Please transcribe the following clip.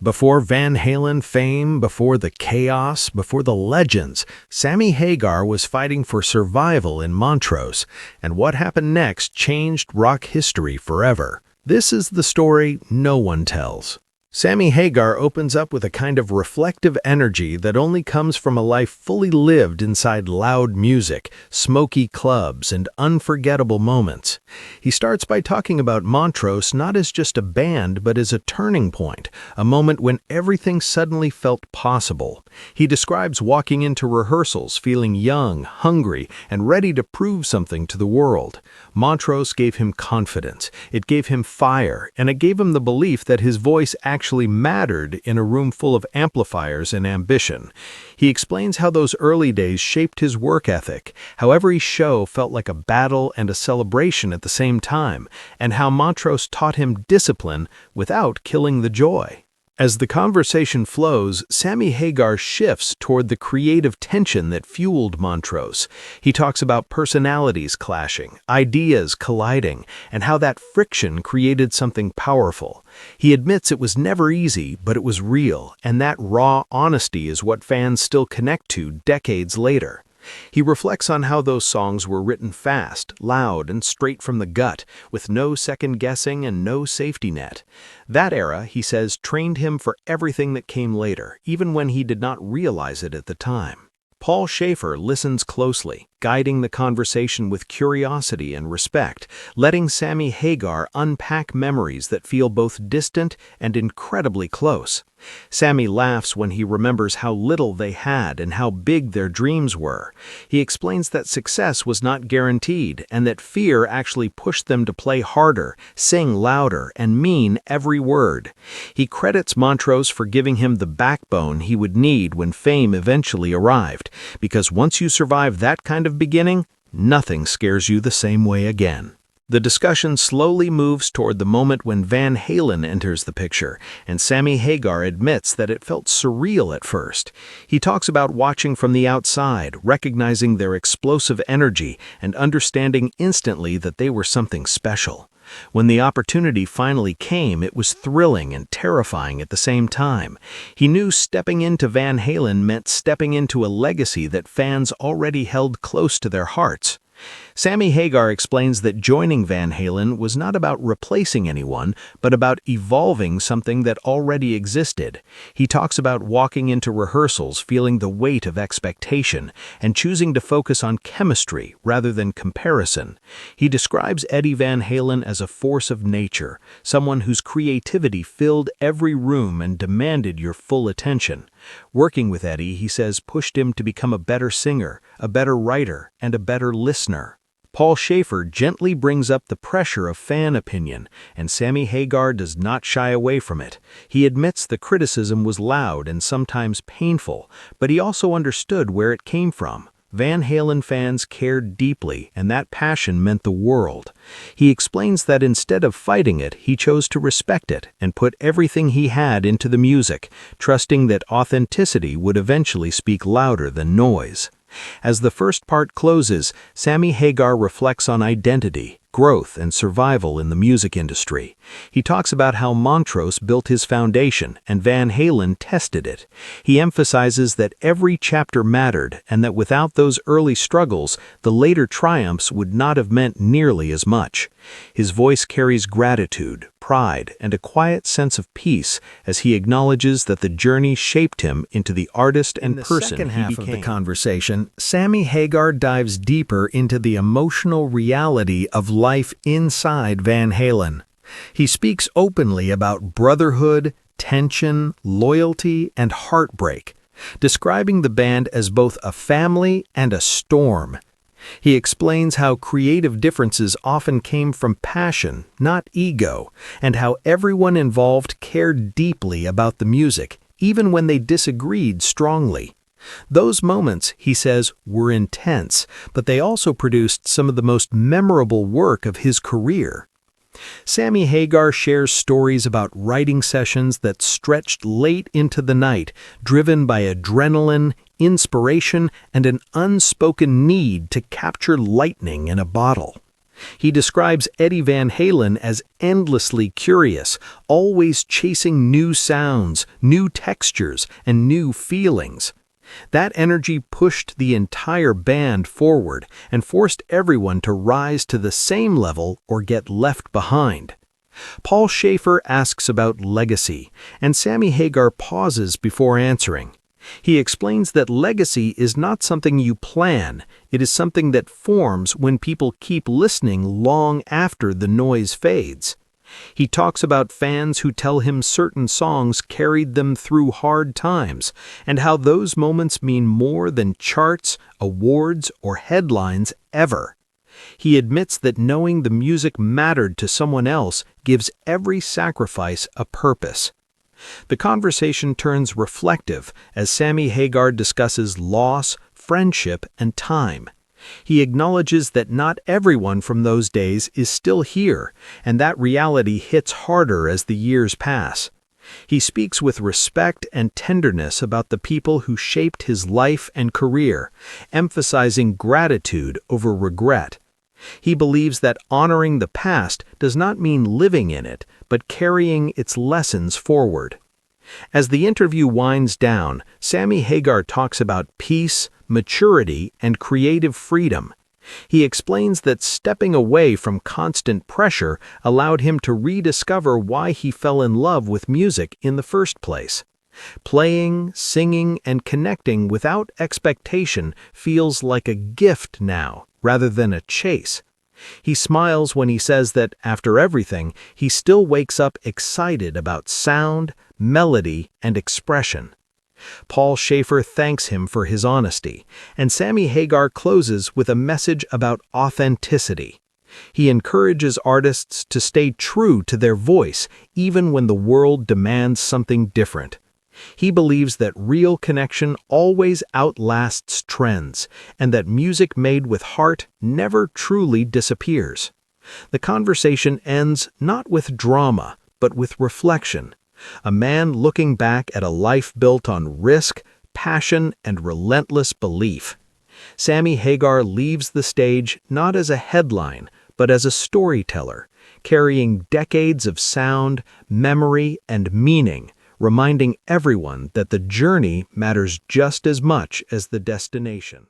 Before Van Halen fame, before the chaos, before the legends, Sammy Hagar was fighting for survival in Montrose, and what happened next changed rock history forever. This is the story no one tells. Sammy Hagar opens up with a kind of reflective energy that only comes from a life fully lived inside loud music, smoky clubs, and unforgettable moments. He starts by talking about Montrose not as just a band, but as a turning point, a moment when everything suddenly felt possible. He describes walking into rehearsals feeling young, hungry, and ready to prove something to the world. Montrose gave him confidence, it gave him fire, and it gave him the belief that his voice actually mattered in a room full of amplifiers and ambition. He explains how those early days shaped his work ethic, how every show felt like a battle and a celebration at the same time, and how Montrose taught him discipline without killing the joy. As the conversation flows, Sammy Hagar shifts toward the creative tension that fueled Montrose. He talks about personalities clashing, ideas colliding, and how that friction created something powerful. He admits it was never easy, but it was real, and that raw honesty is what fans still connect to decades later. He reflects on how those songs were written fast, loud, and straight from the gut, with no second guessing and no safety net. That era, he says, trained him for everything that came later, even when he did not realize it at the time. Paul Shaffer listens closely, guiding the conversation with curiosity and respect, letting Sammy Hagar unpack memories that feel both distant and incredibly close. Sammy laughs when he remembers how little they had and how big their dreams were. He explains that success was not guaranteed and that fear actually pushed them to play harder, sing louder, and mean every word. He credits Montrose for giving him the backbone he would need when fame eventually arrived, because once you survive that kind of beginning, nothing scares you the same way again. The discussion slowly moves toward the moment when Van Halen enters the picture, and Sammy Hagar admits that it felt surreal at first. He talks about watching from the outside, recognizing their explosive energy, and understanding instantly that they were something special. When the opportunity finally came, it was thrilling and terrifying at the same time. He knew stepping into Van Halen meant stepping into a legacy that fans already held close to their hearts. Sammy Hagar explains that joining Van Halen was not about replacing anyone, but about evolving something that already existed. He talks about walking into rehearsals feeling the weight of expectation and choosing to focus on chemistry rather than comparison. He describes Eddie Van Halen as a force of nature, someone whose creativity filled every room and demanded your full attention. Working with Eddie, he says, pushed him to become a better singer, a better writer, and a better listener. Paul Shaffer gently brings up the pressure of fan opinion, and Sammy Hagar does not shy away from it. He admits the criticism was loud and sometimes painful, but he also understood where it came from. Van Halen fans cared deeply, and that passion meant the world. He explains that instead of fighting it, he chose to respect it and put everything he had into the music, trusting that authenticity would eventually speak louder than noise. As the first part closes, Sammy Hagar reflects on identity, growth, and survival in the music industry. He talks about how Montrose built his foundation and Van Halen tested it. He emphasizes that every chapter mattered and that without those early struggles, the later triumphs would not have meant nearly as much. His voice carries gratitude, pride, and a quiet sense of peace as he acknowledges that the journey shaped him into the artist and person he became. In the second half of the conversation, Sammy Hagar dives deeper into the emotional reality of life inside Van Halen. He speaks openly about brotherhood, tension, loyalty, and heartbreak, describing the band as both a family and a storm. He explains how creative differences often came from passion, not ego, and how everyone involved cared deeply about the music, even when they disagreed strongly. Those moments, he says, were intense, but they also produced some of the most memorable work of his career. Sammy Hagar shares stories about writing sessions that stretched late into the night, driven by adrenaline, inspiration, and an unspoken need to capture lightning in a bottle. He describes Eddie Van Halen as endlessly curious, always chasing new sounds, new textures, and new feelings. That energy pushed the entire band forward and forced everyone to rise to the same level or get left behind. Paul Shaffer asks about legacy, and Sammy Hagar pauses before answering. He explains that legacy is not something you plan, it is something that forms when people keep listening long after the noise fades. He talks about fans who tell him certain songs carried them through hard times, and how those moments mean more than charts, awards, or headlines ever. He admits that knowing the music mattered to someone else gives every sacrifice a purpose. The conversation turns reflective as Sammy Hagar discusses loss, friendship, and time. He acknowledges that not everyone from those days is still here, and that reality hits harder as the years pass. He speaks with respect and tenderness about the people who shaped his life and career, emphasizing gratitude over regret. He believes that honoring the past does not mean living in it, but carrying its lessons forward. As the interview winds down, Sammy Hagar talks about peace, maturity, and creative freedom. He explains that stepping away from constant pressure allowed him to rediscover why he fell in love with music in the first place. Playing, singing, and connecting without expectation feels like a gift now, rather than a chase. He smiles when he says that, after everything, he still wakes up excited about sound, melody, and expression. Paul Shaffer thanks him for his honesty, and Sammy Hagar closes with a message about authenticity. He encourages artists to stay true to their voice even when the world demands something different. He believes that real connection always outlasts trends, and that music made with heart never truly disappears. The conversation ends not with drama, but with reflection. A man looking back at a life built on risk, passion, and relentless belief. Sammy Hagar leaves the stage not as a headline, but as a storyteller, carrying decades of sound, memory, and meaning, reminding everyone that the journey matters just as much as the destination.